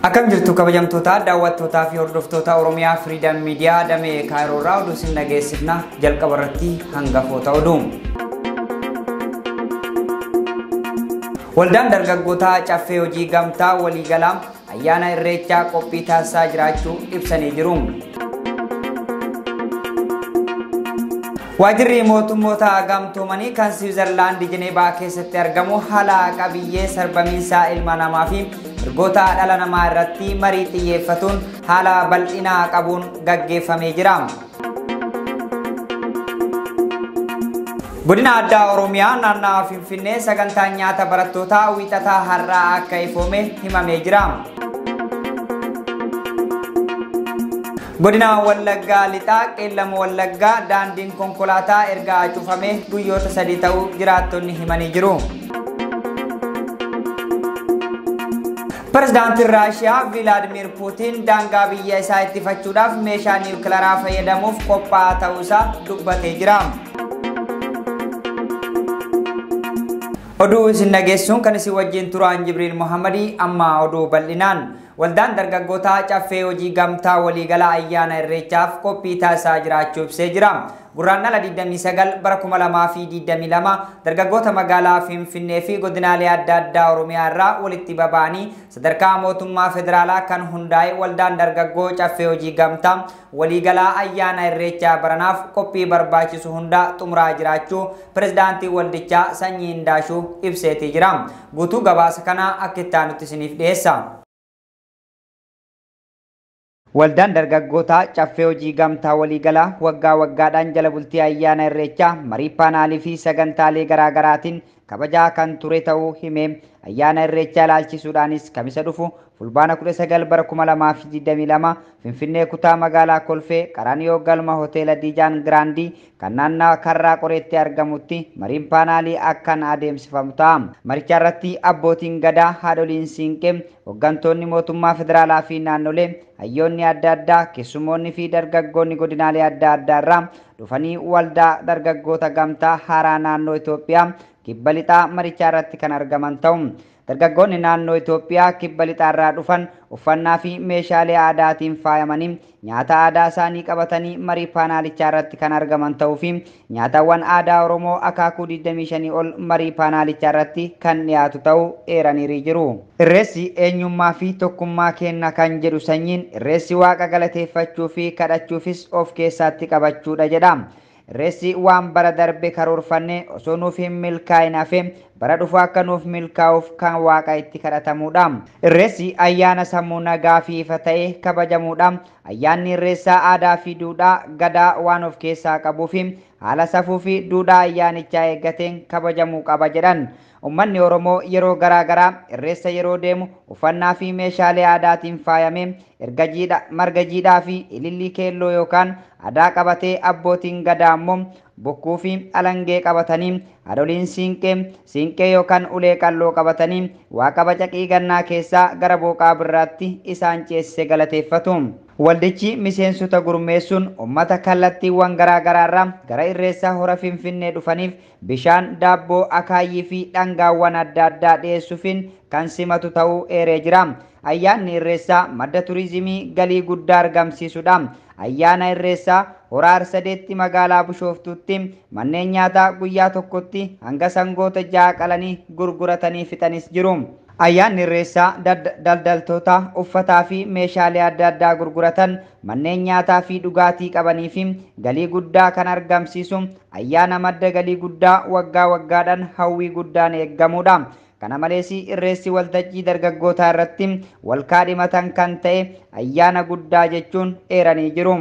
Akkam jirtu kabajamtoota daawwattootaa fi hordoftoota Oromiyaa Freedom Media damee Kaayiroo irraa oduu isin dhageessifna jalqaba irratti hangafoota oduu. Waldaan dargaggootaa caffee hojii gamtaa waliigalaa ayyaana irreechaa qophii taasisaa jiraachuu ibsanii jiru. Waajjirri mootummoota gamtoomanii kan Switzerland Geneva keessatti argamu haala qabiyyee sarbamiinsa ilma namaa fi mirgoota dhala namaa irratti marii xiyyeeffatuun haala bal'inaa qabuun gaggeeffamee jira. Godina addaa Oromiyaa naannawaa Finfinnee sagantaan nyaata barattootaa wiixataa har'aa akka ifoome himamee jira. Godina Wallaggaa lixaa Qeellam Wallaggaa daandiin konkolaataa erga cufamee guyyoota 3 ta'uu jiraattonni himanii jiru. Pirezidaantiin Raashiyaa Vladimir Putin daangaa biyya isaa ittifachuudhaaf meeshaa niwukileeraa fayyadamuuf qophaa'aa ta'uusaa dubbatee jira. Oduu isin dhageessuun kan isin wajjin turaan Jibriil Muhammadii amma oduu bal'inaan. Waldaan dargaggootaa caffee hojii gamtaa waliigalaa ayyaana irreechaaf qophii taasisaa jiraachuu ibsee jira. Guraandhala 29 bara 2022 dargaggoota magaalaa Finfinnee fi godinaalee adda addaa Oromiyaa irraa walitti baba'anii sadarkaa mootummaa federaalaa kan hundaa'e waldaan dargaggoo caffee hojii gamtaa waliigalaa ayyaana irreechaa baranaaf qophii barbaachisu hunda xumuraa jiraachuu pirezidaantii waldichaa Sanyii Indaashuu ibseetii jira. Guutuu gabaasa kana akka itti aanutti isiniif dhiyeessa. Waldaan dargaggootaa caffee hojii gamtaa waliigalaa waggaa waggaadhaan jala bultii ayyaana irreechaa marii paanaalii fi sagantaalee garaagaraatiin kabajaa kan ture ta'uu himee ayyaana irreechaa ilaalchisuudhaanis kamisa dhufu fulbaana 19 bara 2022 Finfinnee kutaa magaalaa Kolfee Qaraaniyoo galma hoteela Diijaan Giraandii kan naannawaa Karraa Qoreetti argamutti mariin paanaalii akkan adeemsifamu ta'a. Maricha irratti abbootiin gadaa, haadholiin siinqee, hooggantoonni mootummaa federaalaa fi naannolee, hayyoonni adda addaa, keessummoonni fi dargaggoonni godinaalee adda addaa irraa dhufanii waldaa dargaggoota gamtaa haaraa naannoo Itoophiyaa kibba lixaa marichaa irratti kan argaman ta'u. Dargaggoonni naannoo Itoophiyaa kibba lixaa irraa dhufan uffannaa fi meeshaalee aadaatiin faayamanii nyaata aadaa isaanii qabatanii marii paanaalichaa irratti kan argaman ta'uu fi nyaatawwan aadaa Oromoo akaakuu 25 ol marii paanaalichaa irratti kan dhiyaatu ta'uu eeraniirii jiru. Irreessi eenyummaa fi tokkummaa kenna kan jedhu Sanyiin irreessi waaqa galateeffachuu fi kadhachuufis of keessaatti qabachuudha jedha. Irreessi waan bara darbe karoorfanne osoo nuuf hin milkaa'in hafe bara dhufu akka nuuf milkaa'uuf kan waaqa itti kadhatamuudha. Irreessi ayyaana sammuu nagaa fi ifa ta'ee kabajamuudha. Ayyaanni irreessaa aadaa fi duudhaa gadaa waan of keessaa qabuu fi haala safuu fi duudhaa ayyaanichaa eeggateen kabajamuu qaba jedhan. Uummanni Oromoo yeroo garaagaraa irreessa yeroo deemu uffannaa fi meeshaalee aadaatiin faayamee marga jiidhaa fi ilillii keelloo yookaan aadaa qabatee abbootiin gadaa immoo bokkuu fi alangee qabatanii haadholiin siinqee yookaan ulee qalloo qabatanii waaqa bacaqii gannaa keessaa gara booqaa birraatti isaan ceesise galateeffatu. Waldichi miseensota gurmeessuun uummata kallattiiwwan garaagaraarraa gara irreessa hora Finfinnee dhufaniif bishaan, daabboo, akaayii fi dhangaawwan adda addaa dhiyeessuufiin kan simatu ta'uu eeree jira. Ayyaanni irreessaa madda turizimii galii guddaa argamsiisudha. Ayyaana irreessaa hora Arsadeetti magaalaa Bishooftuutti manneen nyaataa guyyaa tokkotti hanga sangoota 6 qalanii gurguratanii fixanis jiru. Ayyaanni irreessaa daldaltoota uffataa fi meeshaalee adda addaa gurguratan manneen nyaataa fi dhugaatii qabanii fi galii guddaa kan argamsiisu ayyaana madda galii guddaa waggaa waggaadhaan hawwii guddaan eeggamudha. Kana malees irreessi waltajjii dargaggootaa irratti wal kaadhimatan kan ta'e ayyaana guddaa jechuun eeranii jiru.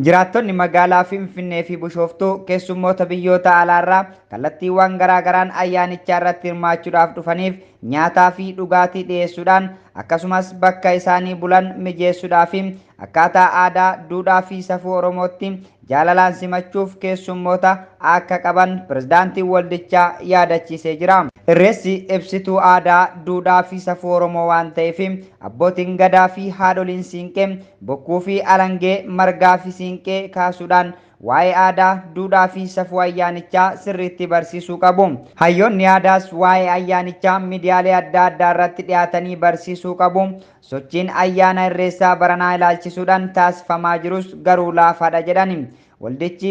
Jiraattonni magaalaa Finfinnee fi Bishooftuu keessummoota biyyoota alaarraa kallattiiwwan garaagaraan ayyaanichaa irratti hirmaachuudhaaf dhufaniif nyaataa fi dhugaatii dhiyeessuudhaan akkasumas bakka isaanii bulan mijeessuudhaaf akkaataa aadaa, duudhaa fi safuu Oromootti jaalalaan simachuuf keessummoota akka qaban pirezidaantiin waldichaa yaadachiisee jira. Irreessi ibsituu aadaa, duudhaa fi safuu Oromoo waan ta'eef abbootiin gadaa fi haadholiin siinqee bokkuu fi alangee margaa fi siinqee kaasuudhaan waa'ee aadaa, duudhaa fi safuu ayyaanichaa sirriitti barsiisuu qabu. Hayyoonni aadaas waa'ee ayyaanichaa miidiyaalee adda addaa irratti dhiyaatanii barsiisuu qabu. Sochiin ayyaana irreessaa baranaa ilaalchisuudhaan taasifamaa jirus garuu laafaadha jedhani. Waldichi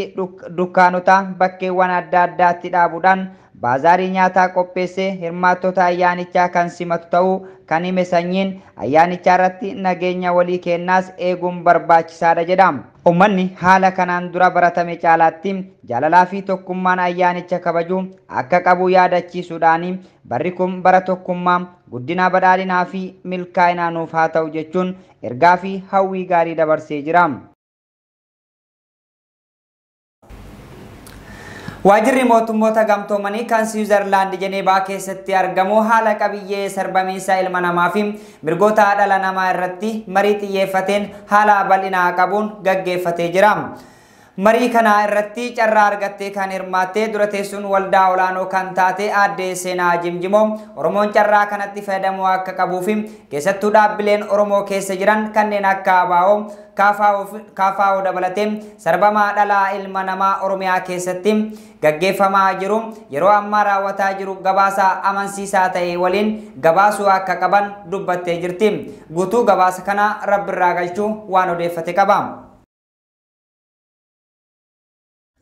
dukkaanota bakkeewwan adda addaatti dhaabuudhaan baazaarii nyaataa qopheessee hirmaattota ayyaanichaa kan simatu ta'uu kan hime Sanyiin ayyaanichaa irratti nageenya walii kennaas eeguun barbaachisaadha jedha. Uummanni haala kanaan dura baratame caalaatti jaalalaa fi tokkummaan ayyaanicha kabajuu akka qabu yaadachiisuudhaan barri kun bara tokkummaa, guddina, badhaadhinaa fi milkaa'inaa nuuf haa ta'u jechuun ergaa fi hawwii gaarii dabarsee jira. Waajjirri mootummoota gamtoomanii kan Switzerland Jenevaa keessatti argamu haala qabiyyee sarbamiinsa ilma namaa fi mirgoota dhala namaa irratti marii xiyyeeffateen haala bal'inaa qabuun gaggeeffatee jira. Marii kana irratti carraa argattee kan hirmaattee dura teessuun waldaa olaanoo kan taate aadde Seenaa Jimjimoo Oromoon carraa kanatti fayyadamuu akka qabuu fi keessattuu dhaabbileen Oromoo keessa jiran kanneen akka ABO, KFO dabalatee sarbamaa dhalaa ilma namaa Oromiyaa keessatti gaggeeffamaa jiru yeroo ammaa raawwataa jiru gabaasa amansiisaa ta'e waliin gabaasuu akka qaban dubbattee jirti. Guutuu gabaasa kana Rabbirraa galchuu waan odeeffate qaba.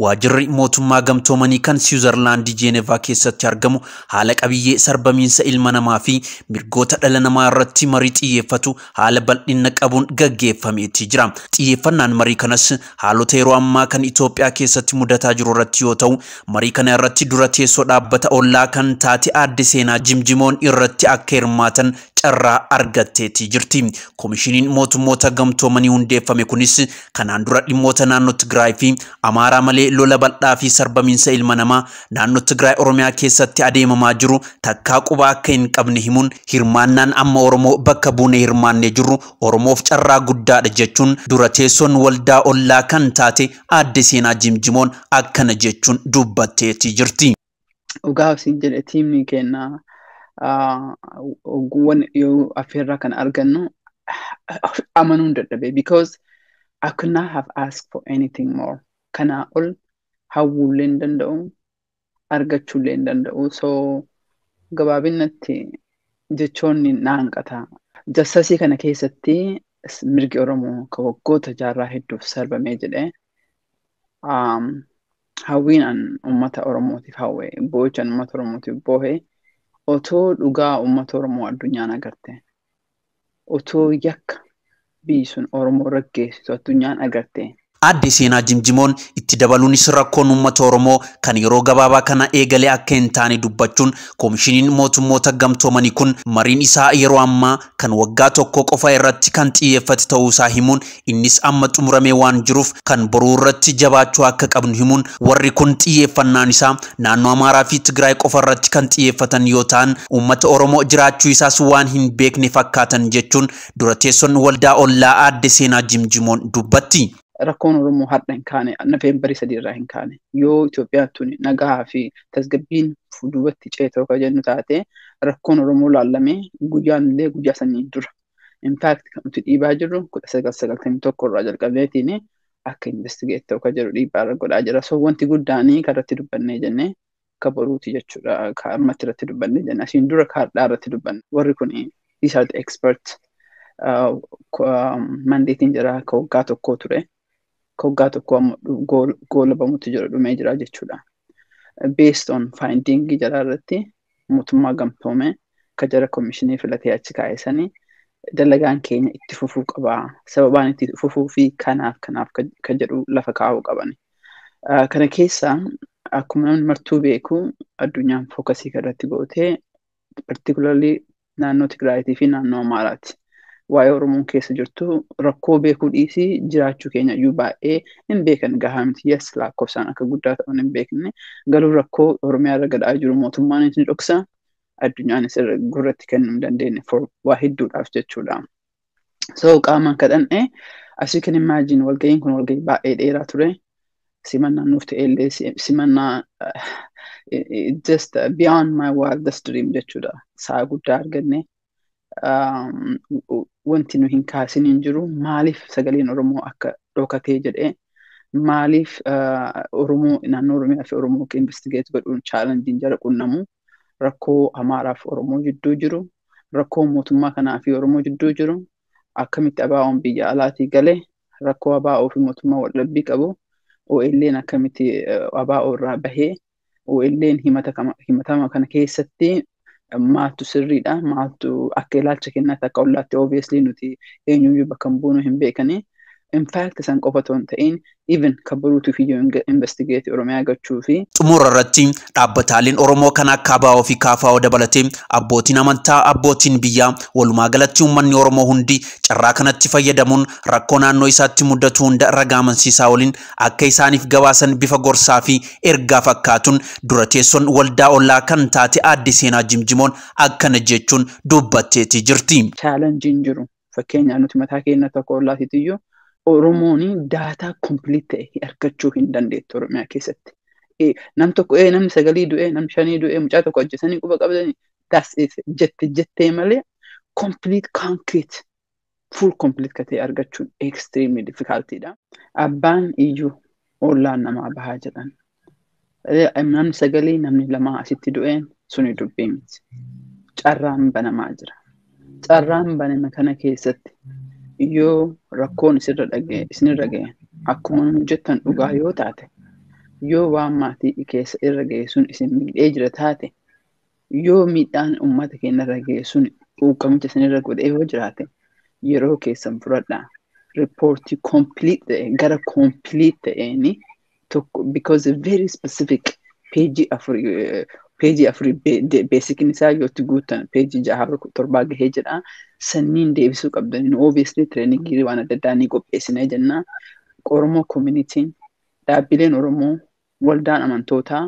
Waajjirri mootummaa gamtoomanii kan Switzerland Jenevaa keessatti argamu haala qabiyyee sarbamiinsa ilma namaa fi mirgoota dhala namaa irratti marii xiyyeeffatu haala bal'ina qabuun gaggeeffameetii jira. Xiyyeeffannaan marii kanas haalota yeroo ammaa kan Itoophiyaa keessatti mudataa jiru irratti yoo ta'u, marii kana irratti dura teessoo dhaabbata ollaa kan taate aadde Seenaa Jimjimoon irratti akka hirmaatan carraa argatteetii jirti. Koomishiniin mootummoota gamtoomanii hundeeffame kunis kanaan dura dhimmoota naannoo Tigraay fi Amaaraa malee lola bal'aa fi sarbamiinsa ilma namaa naannoo Tigraay Oromiyaa keessatti adeemamaa jiru takkaa quba akka hin qabne himuun hirmaannaan amma Oromoo bakka buune hirmaannee jiru Oromoof carraa guddaadha jechuun dura teessoon waldaa ollaa kan taate aadde Seenaa Jimjimoon akkana jechuun dubbatteetii jirti. Ugaafsiin jedhe tiimni kennaa ogummaan yoo affeerraa kan argannu amanuun dadhabe because I could not have asked for anything more. Kana ol hawwuullee hin danda'u, argachuullee hin danda'u. So gabaabinatti jechoonni naanqata. Jassasii kana keessatti mirgi Oromoo kan waggoota jaarraa hedduuf sarbamee jedhee hawwiin an uummata Oromootiif hawwe, boo'ichaan uummata Oromootiif boohe otoo dhugaa uummata Oromoo addunyaan agarte, otoo yakka biyyi sun Oromoo raggeessitu addunyaan agarte. Aadde Seenaa Jimjimoon itti dabaluunis rakkoon uummata Oromoo kan yeroo gabaabaa kana eegalee akka hin taane dubbachuun koomishiniin mootummoota gamtoomanii kun mariin isaa yeroo ammaa kan waggaa tokko qofa irratti kan xiyyeeffate ta'uu isaa himuun innis amma xumuramee waan jiruuf kan boruu irratti jabaachuu akka qabnu himuun warri kun xiyyeeffannaan isaa naannoo Amaaraa fi Tigraay qofa irratti kan xiyyeeffatan yoo ta'an uummata Oromoo jiraachuu isaas waan hin beekne fakkaatan jechuun dura teessoon waldaa ollaa aadde Seenaa Jimjimoon dubbatti. Rakkoon Oromoo har'a hin kaane, Noofeembarii 3 irraa hin kaane. Yoo Itoophiyaan tuni nagaa fi tasgabbiin fuulduratti ceetoo kan jennu taate rakkoon Oromoo laallamee guyyaan illee guyyaa sanii dura. In fact kan nuti dhiibaa jirru 1991 irraa jalqabeetiin akka investigeet ta'u kan jedhu dhiibbaa irra godhaa jira. So wanti guddaanii kan irratti dubbannee jennee akka boruuti jechuudha. Kan ammatti irratti dubbannee jennee asiin dura kaardhaa irratti dubbanne. Warri kun these are the experts mandeetiin jira akka waggaa tokkoo ture. Koggaa tokko goolabamutti jiru dhumee jira jechuudha. Based on finding jara irratti mootummaa gamtoome ka jara komishinii filatee achi kaa'esanii dalagaan keenya itti fufuu qaba. Sababaan itti fufuu fi kanaaf ka jedhu lafa kaa'uu qaban. Kana keessa akkuma namni martuu beeku addunyaan fookasii irratti gootee particularly naannoo Tigraayitii fi naannoo Amaaraati. Waa'ee Oromoon keessa jirtu rakkoo beekuu dhiisii jiraachuu keenya iyyuu baay'ee hin beekan gahaa miti. Yes, lakkoofsaan akka guddaa ta'uun hin beekne garuu rakkoo Oromiyaa irra gadhaa jiru mootummaan hin dhoksa addunyaanis gurratti kennuu hin dandeenye waa hedduudhaaf jechuudha. So qaamaan kadhanne as you can imagine walga'iin kun walga'ii baay'ee dheeraa ture. Simannaan nuuf ta'ellee simannaa just beyond my wildest dream jechuudha. Sa'a guddaa arganne. Wanti nu hin kaasin hin jiru maaliif sagaleen Oromoo akka dhokatee jedhee maaliif Oromoo naannoo Oromiyaa fi Oromoo investigate godhuun chaalenjiin jara qunnamu rakkoo Amaaraaf Oromoo jidduu jiru rakkoo mootummaa kanaa fi Oromoo jidduu jiru akkamitti ABO'n biyya alaatii galee rakkoo ABO fi mootummaa waldhabbii qabu OLN akkamitti ABO irraa bahee OLN himatama kana keessatti maaltu sirriidha maaltu akka ilaalcha kennaatti akka ollaatti obviously nuti eenyuyyuu bakka buunu hin beekanii in fact san qofa toon ta'in even kabaruutu fi investigate Oromiyaa gachuu fi xumura irratti dhaabbataaleen Oromoo kan akka ABO fi KFO dabalatee abbootiin amantaa abbootiin biyyaa walumaa galatti uummanni Oromoo hundi carraa kanatti fayyadamuun rakkoo naannoo isaatti mudatu hunda ragaa amansiisaa waliin akka isaaniif gabaasan bifa gorsaa fi ergaa fakkaatuun dura teessoon waldaa ollaa kan taate Aadde Seenaa Jimjimoon akkana jechuun dubbatteetii jirti. Challenge jiru fakkeenyaaf nuti mataa keenya tokko ollaatiiyyuu Oromooni daataa complete ta'e argachuu hin dandeettu Oromiyaa keessatti. Nam tokko namni sagalii du'e nam shanii du'e mucaa tokko ajjeesanii quba qabdanii that's it jettee malee complete concrete full complete katee argachuun extremely difficultyidha. Abbaan iyyuu ollaan namaa bahaa jedhan. Namni sagalii namni lamaa asitti du'een suni dubbii miti. Carraan banamaa jira. Carraan baname kana keessatti yoo rakkoon isinirra ga'e akkuma jettan dhugaa yoo taate yoo waan maatii keessa irra ga'e sun isin miidhee jira taate yoo miidhaan uummata keenya irra ga'e sun quuqqamicha isinirra godhee yoo jiraate yeroo keessan fudhadhaa riippoortii complete gara complete ta'een tokko because very specific page afurii beesikin isaa yootti guutan page 6-7 gahee jedha sanniin deebisuu qabdan obviously training waan adda addaa ni qopheessinee jenna Oromoo community dhaabbileen Oromoo waldaan amantootaa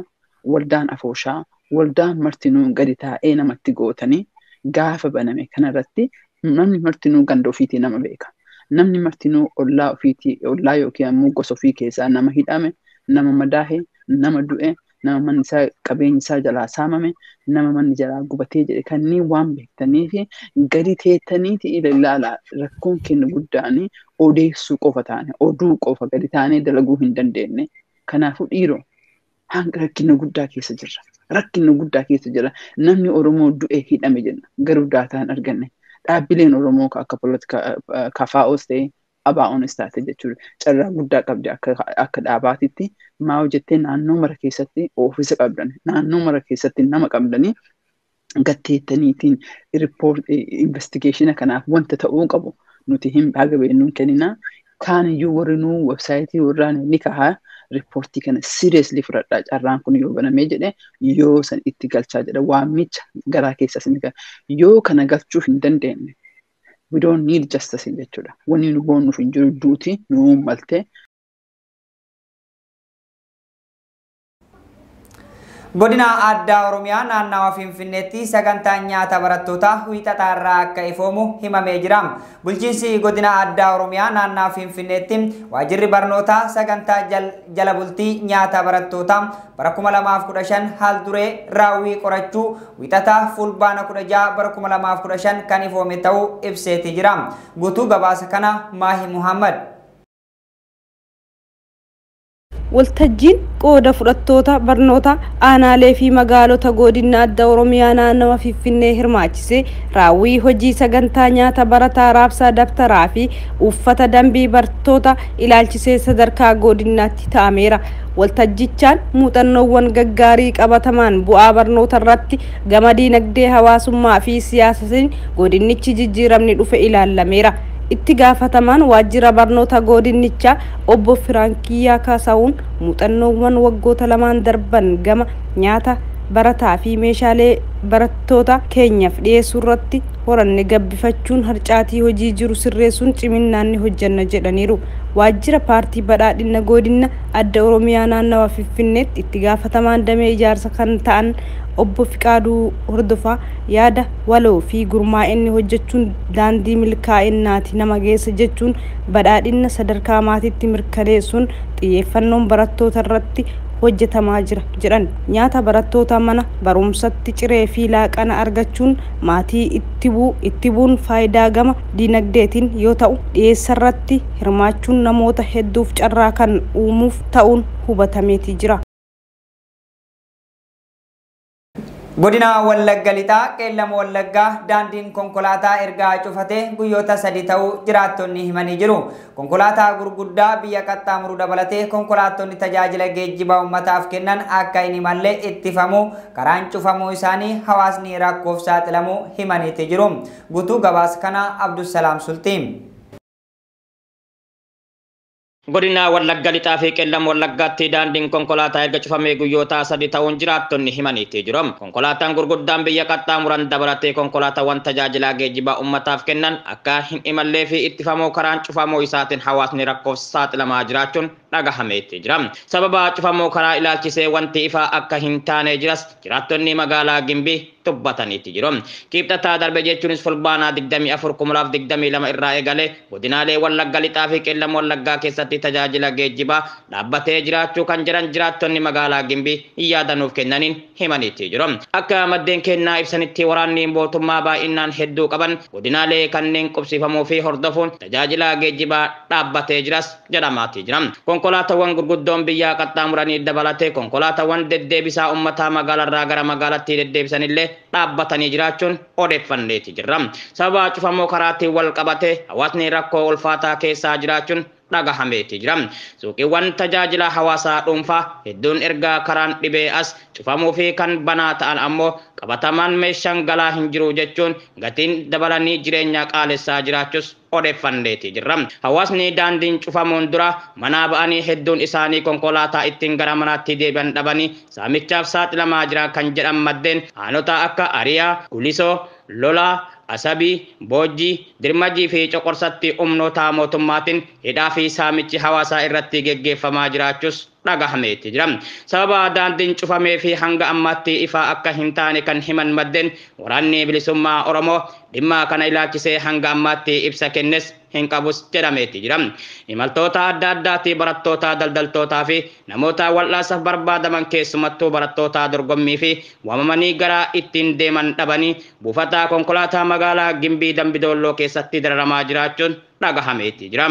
waldaan afooshaa waldaan martinuu gadi taa'ee namatti gootanii gaafa baname kanarratti namni martinuu ganda ofiitii nama beeka namni martinuu ollaa ofiitii ollaa yookiin ammoo gosa ofii keessaa nama hidhame nama madaahe nama du'e nama manni isaa qabeenyi isaa jalaa saamame nama manni jalaa gubatee jedhe kanneen waan beektanii fi gadi teettaniiti ilaalaa rakkoon keenya guddaan odeessuu qofa taane oduu qofa gadi taanee dalaguu hin dandeenye kanaafuu dhiiroo hanga rakkina guddaa keessa jirra namni Oromoo du'e hidhame jenna garuu daataan arganne dhaabbileen Oromoo akka KFO's ta'e ABO'nis taate jechuudha. Carraa guddaa qabdi akka dhaabaatitti maa hojjettee naannoo mara keessatti oofisa qabdan naannoo mara keessatti nama qabdanii gatteettaniitiin report investigation kanaaf wanta ta'uu qabu nuti hin haga beennuun kennina kaan iyyuu warri nuu websaayitii warraan ni kahaa reportii kana seriously fudhadhaa carraan kun yoo banamee jedhe yoo san itti galchaa jedha waamicha garaa keessas ni yoo kana galchuu hin dandeenye we don't need justice jechuudha. Wanni nu boonnuuf hin jiru duuti nu malte. Godina addaa Oromiyaa naannawa Finfinneetti sagantaan nyaata barattootaa wiixataarraa akka ifoomu himamee jira. Bulchiinsi godina addaa Oromiyaa naannawa Finfinneetti waajjirri barnootaa sagantaa jala bultii nyaata barattootaa bara 2015 haal duree raawwii qorachuu wiixataa fulbaana 16 bara 2015 kan ifoome ta'uu ibseeti jira. Guutuu gabaasa kana Maahi Muhammad. waltajjiin qooda fudhattoota barnoota aanaalee fi magaalota godina addaa Oromiyaa naannawa Finfinnee hirmaachisee raawwii hojii sagantaa nyaata barataa raabsaa daftaraa fi uffata dambii bartoota ilaalchisee sadarkaa godinaatti ta'ameera. waltajjichaan muuxannoowwan gaggaarii qabatamaan bu'aa barnoota irratti gama diinagdee hawaasummaa fi siyaasaatiin godinichi jijjiiramni dhufe ilaalameera. itti gaafatamaan waajjira barnoota godinichaa obbo Firaankiyaa Kaasaawun muuxannoowwan waggoota lamaan darban gama nyaata barataa fi meeshaalee barattoota keenyaaf dhiyeessuu irratti horanne gabbifachuun harcaatii hojii jiru sirreessuun ciminaan ni hojjanna jedhaniiru. waajjira paartii badhaadhina godina adda Oromiyaa naannawa Finfinneetti itti gaafatamaan damee ijaarsa kan ta'an obbo Fiqaaduu Hordofaa yaada waloo fi gurmaa'inni hojjechuun daandii milkaa'innaati nama geessa jechuun badhaadhina sadarkaa maatiitti mirkaneessuun xiyyeeffannoon barattoota irratti hojjetamaa jira jedhan. Nyaata barattoota mana barumsatti ciree fi laaqana argachuun maatii itti buun faayidaa gama dinagdeetiin yoo ta'u, dhiyeessarratti hirmaachuun namoota hedduuf carraa kan uumuuf ta'uun hubatameeti jira. Godina Wallagga Lixaa Qeellam Wallaggaa daandiin konkolaataa ergaa cufatee guyyoota 3 ta'uu jiraattonni himanii jiru. Konkolaataa gurguddaa biyya qaxxaamuru dabalatee konkolaattonni tajaajila geejjibaa uummataaf kennan akka hin imalle ittifamuu karaan cufamuu isaanii hawaasni rakkoof saaxilamuu himaniiti jiru. Guutuu gabaasa kana Abdusalaam Sultiin. Godina Wallagga Lixaa fi Qeellam Wallaggaatti daandiin konkolaataa erga cufamee guyyoota 3 ta'uun jiraattonni himaniiti jiru. Konkolaataan gurguddaan biyya qaxxaamuran dabalatee konkolaataawwan tajaajila geejjibaa uummataaf kennan akka hin imallee fi ittifamuu karaan cufamuu isaatiin hawaasni rakkoof saaxilamaa jiraachuun dhagahameeti jira. Sababa cufamuu karaa ilaalchisee wanti ifaa akka hin taane jiras jiraattonni magaalaa Gimbii dubbataniiti jiru. Kibxataa darbe jechuunis fulbaanaa 24/2022 irraa eegale godinaalee Wallagga Lixaa fi Qeellam Wallaggaa keessatti tajaajila geejjibaa dhaabbatee jiraachuu kan jiran jiraattonni magaalaa Gimbii yaadanuuf kennaniin himaniiti jiru. Akka maddeen kennaa ibsanitti waraanni mootummaa baay'inaan hedduu qaban godinaalee kanneen qubsifamuu fi hordofuun tajaajila geejjibaa dhaabbatee jiras jedhamaati jira. Konkolaataawwan gurguddoon biyyaa qaxxaamuranii dabalatee konkolaataawwan deddeebisaa uummataa magaalarraa gara magaalaatti deddeebisanillee dhaabbatanii jiraachuun odeeffanneeti jirra. Sababa cufamuu karaatiin wal qabatee hawaasni rakkoo ulfaataa keessaa jiraachuun dhagahameeti jira. Suuqiiwwan tajaajila hawaasaa dhuunfaa hedduun erga karaan dhibee as cufamuu fi kan banaa ta'an ammoo qabatamaan meeshaan galaa hin jiru jechuun gatiin dabalanii jireenya qaalessaa jiraachuus odeeffanneeti jirra. Hawaasni daandiin cufamuun dura manaa ba'anii hedduun isaanii konkolaataa ittiin gara manaatti deebi'an dhabanii saamichaaf saaxilamaa jiran kan jedhan maddeen aanota akka Ariyaa, Gulisoo, Lolaa, Asabii, Boojjii, Dirmajii fi Coqorsatti humnoota mootummaatiin hidhaa fi saamichi hawaasaa irratti geggeeffamaa jiraachuus dhagahameeti jira. Sababa daandiin cufamee fi hanga ammaatti ifaa akka hin taane kan himan maddeen waraanni bilisummaa Oromoo dhimma kana ilaalchisee hanga ammaatti ibsa kennes hin qabus jedhameeti jira. Imaltoota adda addaatti barattoota, daldaltootaa fi namoota wal'aansaaf barbaadaman keessumattuu barattoota dorgommii fi waamamanii gara ittiin deeman dhabanii buufata konkolaataa magaalaa Gimbii Dambidolloo keessatti dararamaa jiraachuun dhagahameeti jira.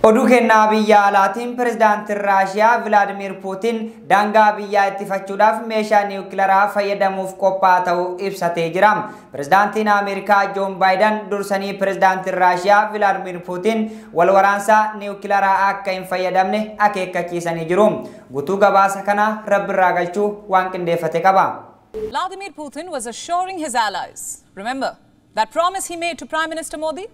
Oduu kennaa biyya alaatiin pirezidaantiin Raashiyaa Vilaadimir Puutiin daangaa biyyaa ittifachuudhaaf meeshaa niwukilaraa fayyadamuuf qophaa'aa ta'uu ibsatee jira. Pirezidaantiin Ameerikaa Joon Baayiden dursanii pirezidaantiin Raashiyaa Vilaadimir Puutiin wal waraansaa niwukilaraa akka hin fayyadamne akeekkachiisanii jiru. Guutuu gabaasa kana Rabbirraa galchuu waan qindeeffate qaba. Vladimir Putin was assuring his allies. Remember that promise he made to Prime Minister Modi?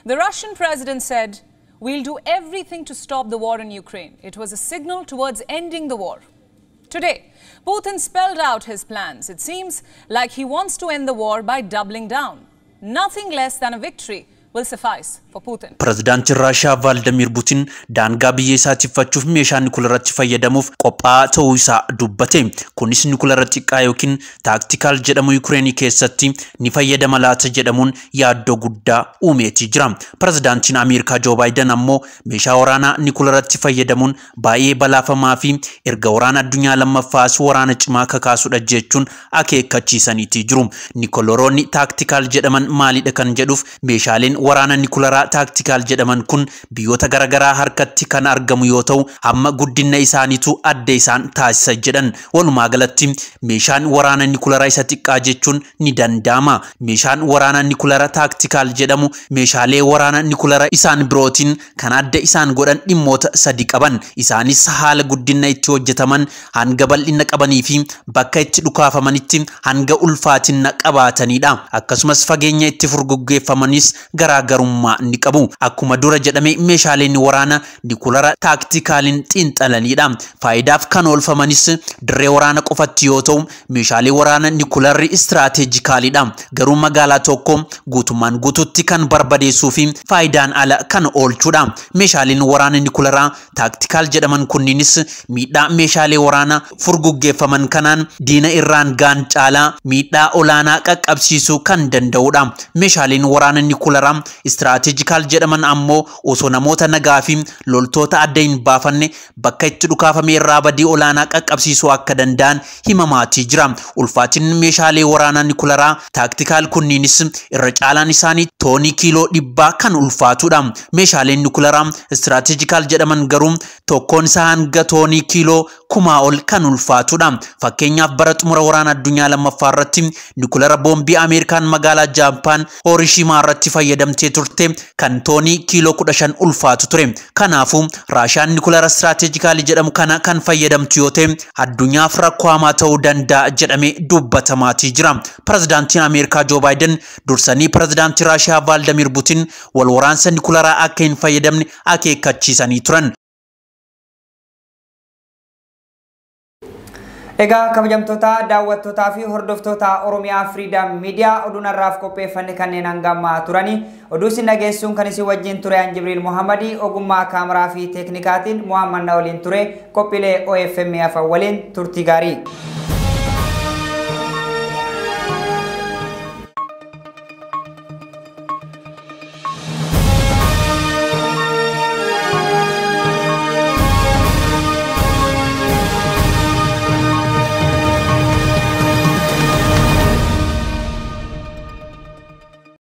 The Russian president said, "We'll do everything to stop the war in Ukraine." It was a signal towards ending the war. Today, Putin spelled out his plans. It seems like he wants to end the war by doubling down. Nothing less than a victory will suffice for Putin. Pirezidaantiin Raashiyaa Valdimir Putin daangaa biyya isaa ittifachuuf meeshaa niwukilaratti fayyadamuuf qophaa'aa ta'uu isaa dubbate. Kunis niwukilara xiqqaa yookiin taaktikal jedhamu Yuukireenii keessatti ni fayyadama laata jedhamuun yaaddoo guddaa uumeetii jira. Pirezidaantiin Ameerikaa Joo Baayiden ammoo meeshaa waraanaa niwukilaratti fayyadamuun baay'ee balaafamaa fi erga waraana addunyaa lammaffaas waraana cimaa kakaasuudha jechuun akeekkachiisaniitii jiru. Niwukilaroonni taaktikal jedhaman maalidha kan jedhuuf meeshaaleen waraana niwukilaraa taaktikal jedhaman kun biyyoota garagaraa harkatti kan argamu yoo ta'u hamma guddina isaaniitu adda isaan taasisa jedhan. Walumaa galatti meeshaan waraana niwukilaraa isa xiqqaa jechuun ni danda'ama. Meeshaan waraana niwukilaraa taaktikal jedhamu meeshaalee waraana niwukilaraa isaan birootiin kan adda isaan godhan dhimmoota sadi qaban. Isaanis haala guddina itti hojjetaman, hanga bal'ina qabanii fi bakka itti dhukaafamanitti hanga ulfaatina qabaatanidha. Akkasumas fageenya itti furguggeeffamanis garaagarummaa ni qabu. Akkuma dura jedhame meeshaaleen waraana niwukilaraa taaktikaliin xiinxalanidha. Faayidaaf kan oolfamanis dirree waraana qofatti yoo ta'u meeshaalee waraana niwukilarri istiraateejikaalidha. Garuu magaalaa tokko guutummaan guututti kan barbadeessuu fi faayidaan ala kan oolchudha. Meeshaaleen waraana niwukilaraa taaktikal jedhaman kunniinis miidhaa meeshaalee waraana furguggeeffaman kanaan diina irraan gaan caalaa miidhaa olaanaa qaqqabsiisuu kan danda'udha. Meeshaaleen waraana niwukilaraa istiraatejikaal jedhaman ammoo osoo namoota nagaa fi loltoota adda hin baafanne bakka itti dhukaafame irraa badii olaanaa qaqqabsiisuu akka danda'an himamaatii jira. Ulfaatinni meeshaalee waraanaa nukleeraa taaktikaal kunniinis irra caalaan isaanii toonii kiiloo 100 kan ulfaatudha. Meeshaaleen nukleeraa istiraatejikaal jedhaman garuu tokkoon isaa hanga toonii kiiloo 1000 ol kan ulfaatudha. Fakkeenyaaf bara xumura waraana addunyaa lammaffaa irratti nukleera boombii Ameerikaan magaalaa Jaappaan Hirooshimaa irratti fayyadamtee turte kan toonii kiiloo 15 ulfaatu ture. Kanaafuu Raashiyaan nukleera istiraatejikaal jedhamu kana kan fayyadamtu yoo ta'e addunyaaf rakkoo hamaa ta'uu danda'a jedhamee dubbatamaatii jira. Pirezidaantiin Ameerikaa Joo Baayiden dursanii pirezidaantii Raashiyaa Vaaldimir Puutiin wal waraansa nukleeraa akka hin fayyadamne akeekkachiisanii turan. Egaa kabajamtoota daawwattootaa fi hordoftoota Oromiyaa Freedom Media oduun har'aaf qopheeffanne kanneen hangammaa turanii oduu isin dhageessuun kan isin wajjin ture an Jibriil Muhammadii ogummaa kaameraa fi teeknikaatiin Muhammad na waliin ture qophiilee OFM afaan waliin turtii gaarii.